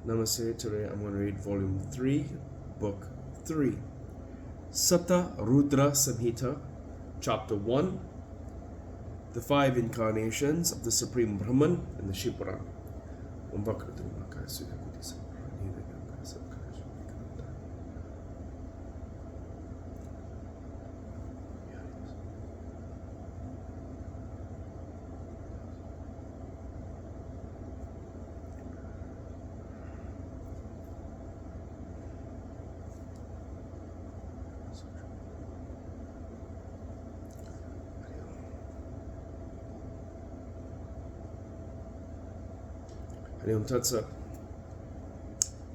Namaste. Today I'm going to read Volume 3, Book 3, SataRudraSamita, Chapter 1, The 5 Incarnations of the Supreme Brahman in the Shiva Puran.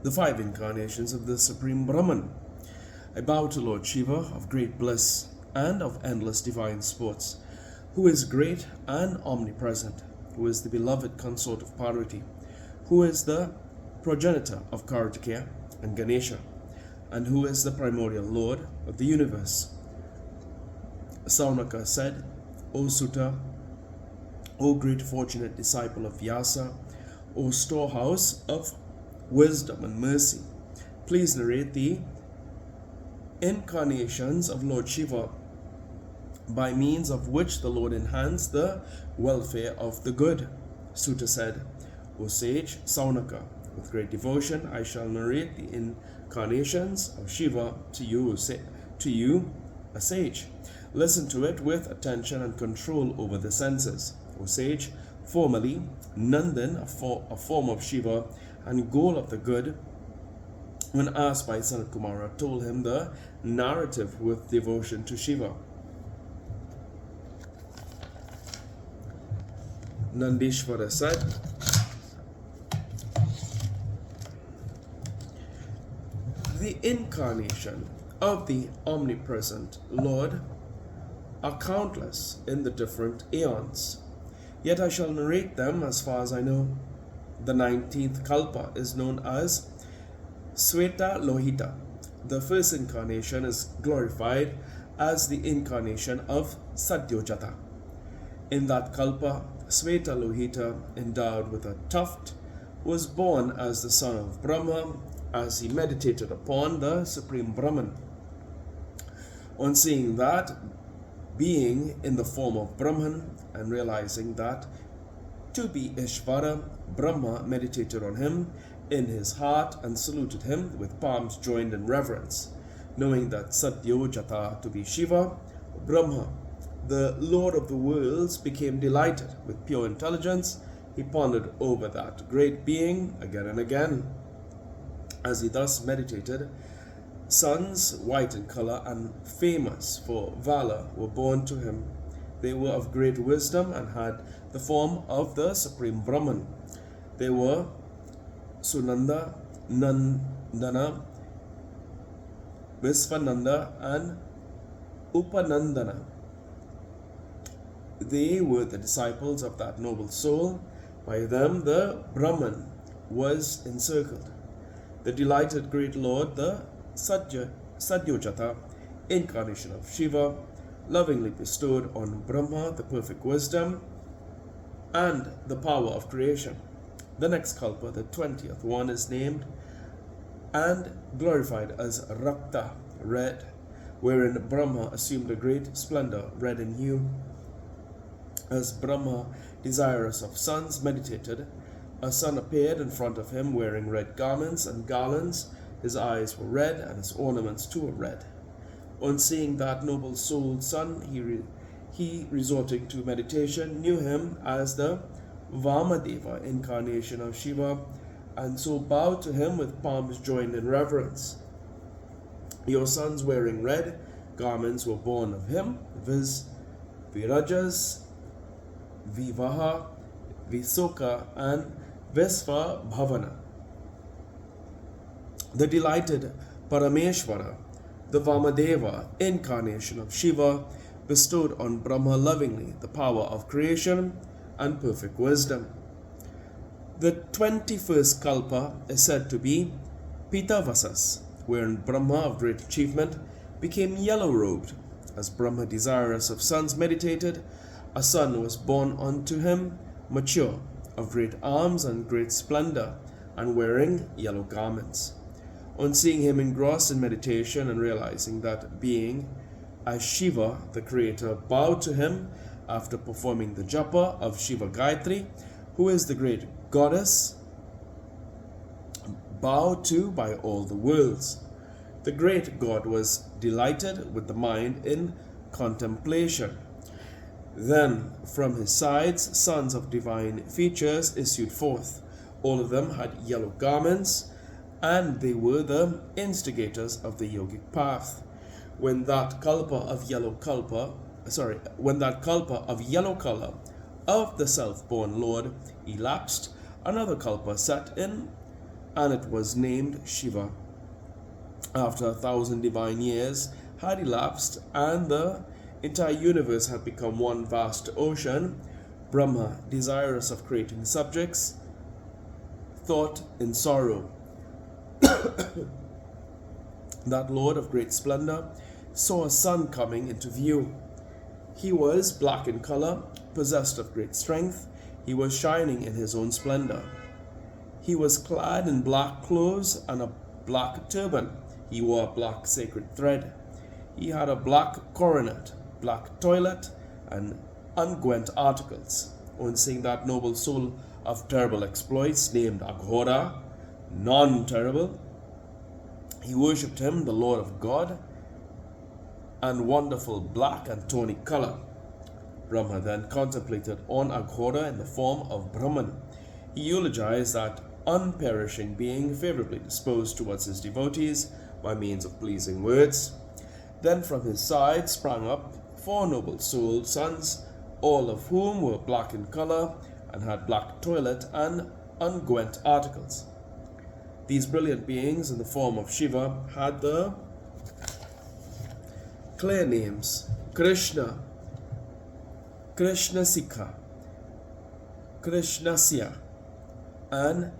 The 5 Incarnations of the Supreme Brahman. I bow to Lord Shiva of great bliss and of endless divine sports, who is great and omnipresent, who is the beloved consort of Parvati, who is the progenitor of Kartikeya and Ganesha, and who is the primordial Lord of the universe. Saunaka said, O Sutta, O great fortunate disciple of Vyasa, O storehouse of wisdom and mercy, please narrate the incarnations of Lord Shiva, by means of which the Lord enhanced the welfare of the good. Sutta said, O sage Saunaka, with great devotion I shall narrate the incarnations of Shiva to you, a sage. Listen to it with attention and control over the senses. O sage, formerly Nandan, a form of Shiva and goal of the good, when asked by Sanat Kumara, told him the narrative with devotion to Shiva. Nandishvara said, the incarnation of the omnipresent Lord are countless in the different aeons, yet I shall narrate them as far as I know. The 19th Kalpa is known as Sweta Lohita. The first incarnation is glorified as the incarnation of Satyojata. In that Kalpa, Sweta Lohita, endowed with a tuft, was born as the son of Brahma as he meditated upon the Supreme Brahman. On seeing that being in the form of Brahman and realizing that to be Ishvara, Brahma meditated on him in his heart and saluted him with palms joined in reverence. Knowing that Satyojata to be Shiva, Brahma, the Lord of the worlds, became delighted with pure intelligence. He pondered over that great being again and again. As he thus meditated, sons, white in color and famous for valor, were born to him. They were of great wisdom and had the form of the Supreme Brahman. They were Sunanda, Nandana, Visvananda, and Upanandana. They were the disciples of that noble soul. By them the Brahman was encircled. The delighted great Lord, the Satyojata, incarnation of Shiva, lovingly bestowed on Brahma the perfect wisdom and the power of creation. The next Kalpa, the 20th one, is named and glorified as Rakta, red, wherein Brahma assumed a great splendor, red in hue. As Brahma, desirous of sons, meditated, a son appeared in front of him wearing red garments and garlands. His eyes were red and his ornaments too were red. On seeing that noble souled son, he resorting to meditation, knew him as the Vamadeva, incarnation of Shiva, and so bowed to him with palms joined in reverence. Your sons wearing red garments were born of him, viz. Virajas, Vivaha, Visoka, and Vesva Bhavana. The delighted Parameshvara, the Vamadeva, incarnation of Shiva, bestowed on Brahma lovingly the power of creation and perfect wisdom. The 21st Kalpa is said to be Pitavasas, wherein Brahma of great achievement became yellow-robed. As Brahma, desirous of sons, meditated, a son was born unto him, mature, of great arms and great splendor, and wearing yellow garments. On seeing him engrossed in meditation and realizing that being as Shiva, the creator, bowed to him after performing the japa of Shiva Gayatri, who is the great goddess, bowed to by all the worlds. The great god was delighted with the mind in contemplation. Then from his sides sons of divine features issued forth. All of them had yellow garments, and they were the instigators of the yogic path. When that kalpa of yellow color of the self-born Lord elapsed, another kalpa set in, and it was named Shiva. After 1,000 divine years had elapsed and the entire universe had become one vast ocean, Brahma, desirous of creating subjects, thought in sorrow. That Lord of great splendor saw a sun coming into view. He was black in color, possessed of great strength. He was shining in his own splendor. He was clad in black clothes and a black turban. He wore a black sacred thread. He had a black coronet, black toilet, and unguent articles. On seeing that noble soul of terrible exploits, named Aghora, non-terrible, he worshipped him, the Lord of God, and wonderful black and tawny color. Brahma then contemplated on Aghora in the form of Brahman. He eulogized that unperishing being, favorably disposed towards his devotees by means of pleasing words. Then from his side sprang up 4 noble-souled sons, all of whom were black in color and had black toilet and unguent articles. These brilliant beings in the form of Shiva had the clear names Krishna, Krishnasika, Krishnasya, and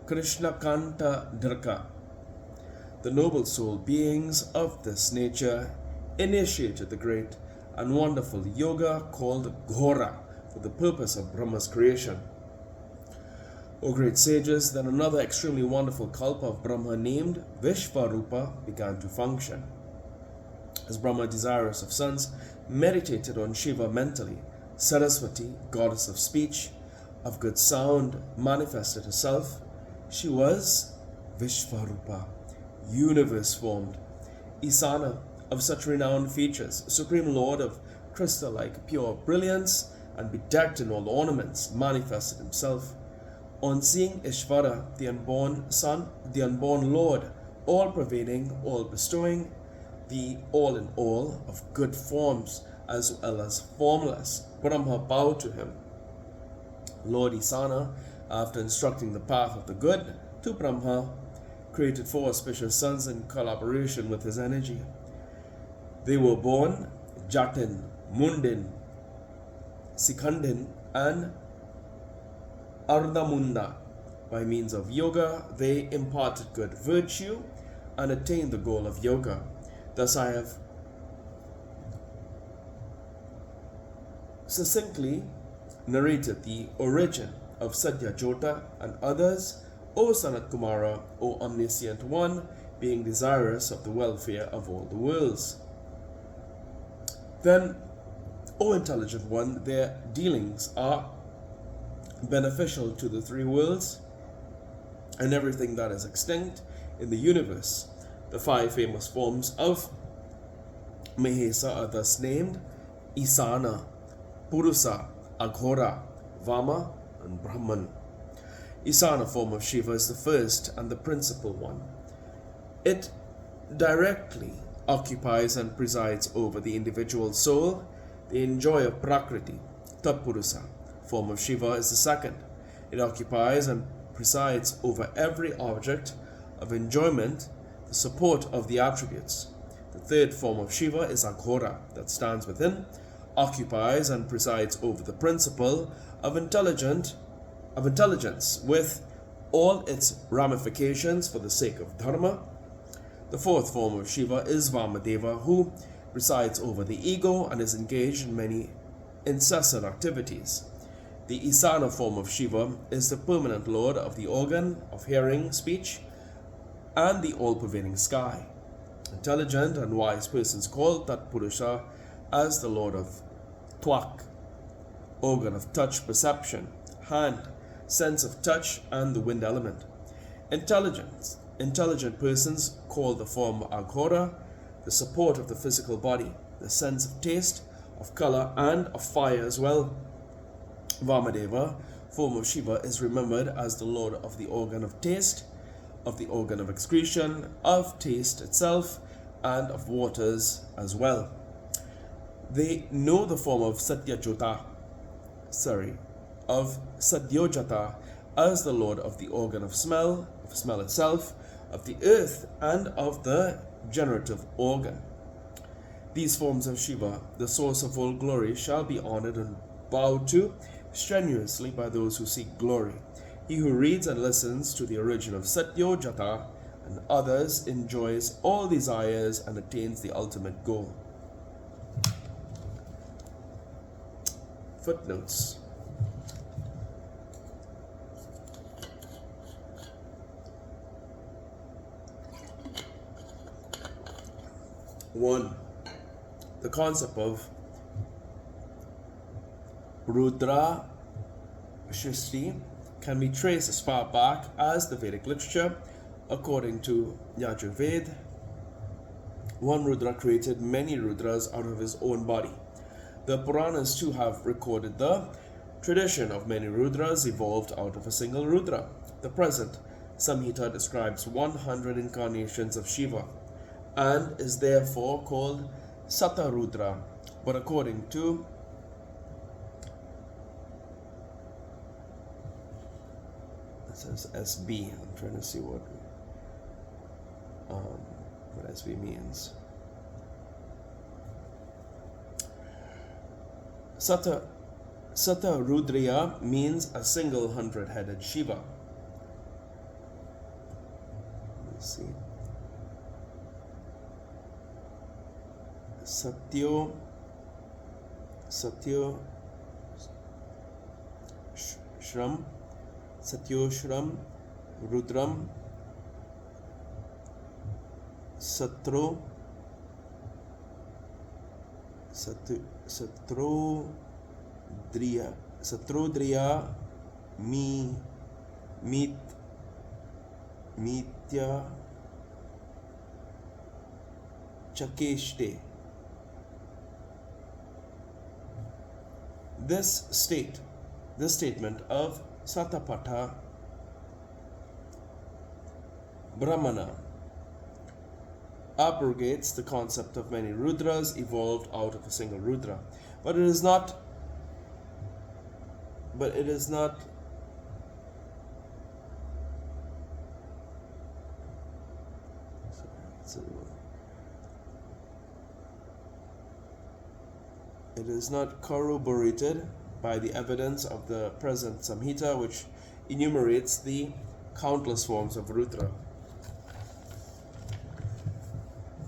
Krishnakanta Draka. The noble soul beings of this nature initiated the great and wonderful yoga called Ghora for the purpose of Brahma's creation. O great sages, then another extremely wonderful kalpa of Brahma named Vishvarupa began to function. As Brahma, desirous of sons, meditated on Shiva mentally, Saraswati, goddess of speech, of good sound, manifested herself. She was Vishvarupa, universe formed, Isana, of such renowned features, supreme lord of crystal-like pure brilliance, and bedecked in all ornaments, manifested himself. On seeing Ishvara, the unborn son, the unborn Lord, all-pervading, all-bestowing, the all-in-all of good forms as well as formless, Brahma bowed to him. Lord Isana, after instructing the path of the good to Brahma, created 4 auspicious sons in collaboration with his energy. They were born Jatin, Mundin, Sikandin, and Ardhamunda. By means of yoga, they imparted good virtue and attained the goal of yoga. Thus I have succinctly narrated the origin of Satyajota and others, O Sanat Kumara, O omniscient one, being desirous of the welfare of all the worlds. Then, O intelligent one, their dealings are beneficial to the 3 worlds and everything that is extinct in the universe. The 5 famous forms of Mahesa are thus named Isana, Purusa, Aghora, Vama, and Brahman. Isana form of Shiva is the first and the principal one. It directly occupies and presides over the individual soul, the enjoyer of Prakriti. Tatpurusa form of Shiva is the second. It occupies and presides over every object of enjoyment, the support of the attributes. The third form of Shiva is Aghora, that stands within, occupies and presides over the principle of intelligence with all its ramifications for the sake of dharma. The fourth form of Shiva is Vamadeva, who presides over the ego and is engaged in many incessant activities. The Isana form of Shiva is the permanent lord of the organ of hearing, speech, and the all-pervading sky. Intelligent and wise persons call Tatpurusha as the lord of Twak, organ of touch perception, hand, sense of touch, and the wind element. Intelligent persons call the form Aghora, the support of the physical body, the sense of taste, of color, and of fire as well. Vamadeva, form of Shiva, is remembered as the lord of the organ of taste, of the organ of excretion, of taste itself, and of waters as well. They know the form of Satyojata as the lord of the organ of smell itself, of the earth, and of the generative organ. These forms of Shiva, the source of all glory, shall be honored and bowed to strenuously by those who seek glory. He who reads and listens to the origin of Satyojata and others enjoys all desires and attains the ultimate goal. Footnotes. One, the concept of Rudra Shristi can be traced as far back as the Vedic literature. According to Yajurveda, one Rudra created many Rudras out of his own body. The Puranas too have recorded the tradition of many Rudras evolved out of a single Rudra. The present Samhita describes 100 incarnations of Shiva and is therefore called SataRudra. But according to it says SB. I'm trying to see what SB means. SataRudriya means a single 100-headed Shiva. Let's see. Satyo Shram Rudram SataRudraSamita Mitya Chakeshte. This statement of Satapatha Brahmana abrogates the concept of many Rudras evolved out of a single Rudra. But it is not corroborated by the evidence of the present Samhita, which enumerates the countless forms of Rudra.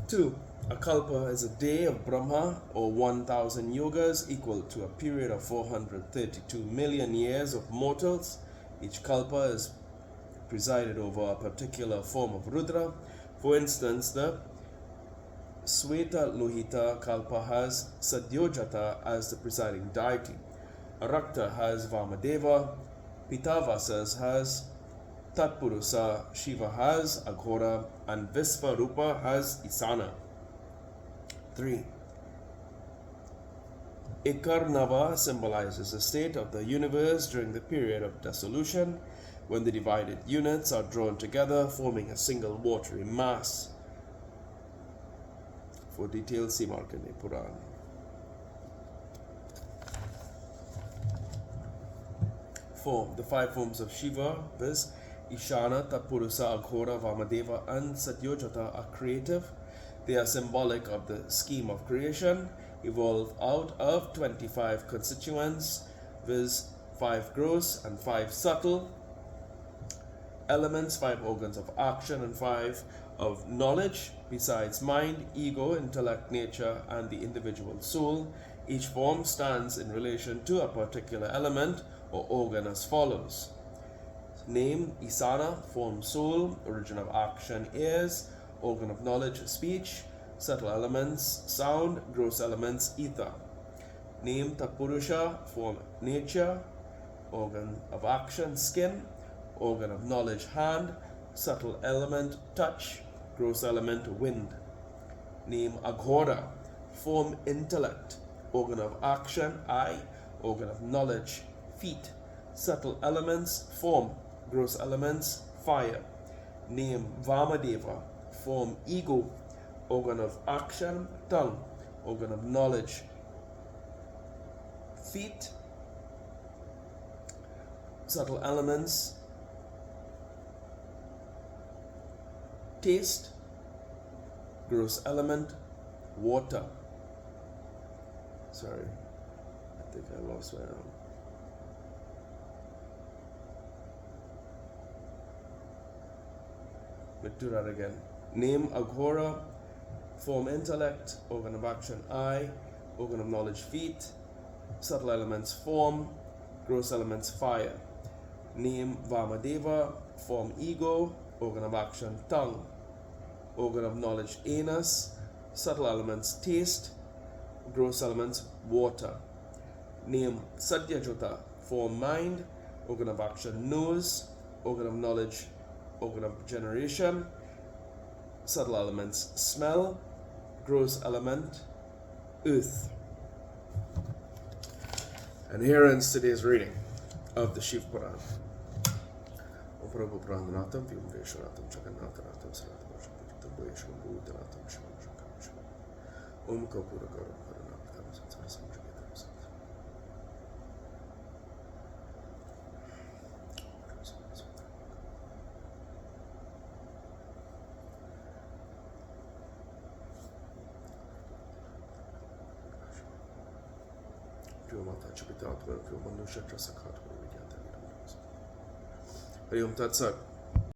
2. A kalpa is a day of Brahma, or 1,000 yogas, equal to a period of 432 million years of mortals. Each kalpa is presided over a particular form of Rudra. For instance, the Sweta Lohita Kalpa has Satyojata as the presiding deity. Arakta has Vamadeva. Pitavasas has Tatpurusa. Shiva has Aghora. And Visvarupa has Isana. 3. Ikarnava symbolizes the state of the universe during the period of dissolution, when the divided units are drawn together, forming a single watery mass. For details, see Markandeya Puran. 4. The 5 forms of Shiva, viz. Ishana, Tatpurusa, Aghora, Vamadeva, and Satyojata are creative. They are symbolic of the scheme of creation, evolved out of 25 constituents, viz. 5 gross and 5 subtle elements, 5 organs of action, and 5 of knowledge, besides mind, ego, intellect, nature, and the individual soul. Each form stands in relation to a particular element or organ as follows. Name Isana, form soul, origin of action ears, organ of knowledge speech, subtle elements sound, gross elements ether. Name Tatpurusha, form nature, organ of action skin, organ of knowledge hand, subtle element touch, gross element wind. Name Aghora, form intellect, organ of action eye, organ of knowledge feet, subtle elements form, gross elements fire. Name Vamadeva, form ego, organ of action tongue, organ of knowledge feet, subtle elements taste, gross element water. Sorry, I think I lost my own. Let's do that again. Name Aghora, form intellect, organ of action eye, organ of knowledge feet, subtle elements form, gross elements fire. Name Vamadeva, form ego, organ of action tongue, organ of knowledge anus, subtle elements taste, gross elements water. Name Satyajota, form mind, organ of action nose, organ of knowledge, organ of generation, subtle elements smell, gross element earth. And here ends today's reading of the Shiva Puran. Om Prabhu Purandanatam, Vimveshwaratam, Jagannatanatam, Saradavarsham, Bhesham, Bhutanatam, Shivam, Shankam, Shivam. Om Kapura Garam, Paranam, SataRudraSamita. Hari Om Tat Sat.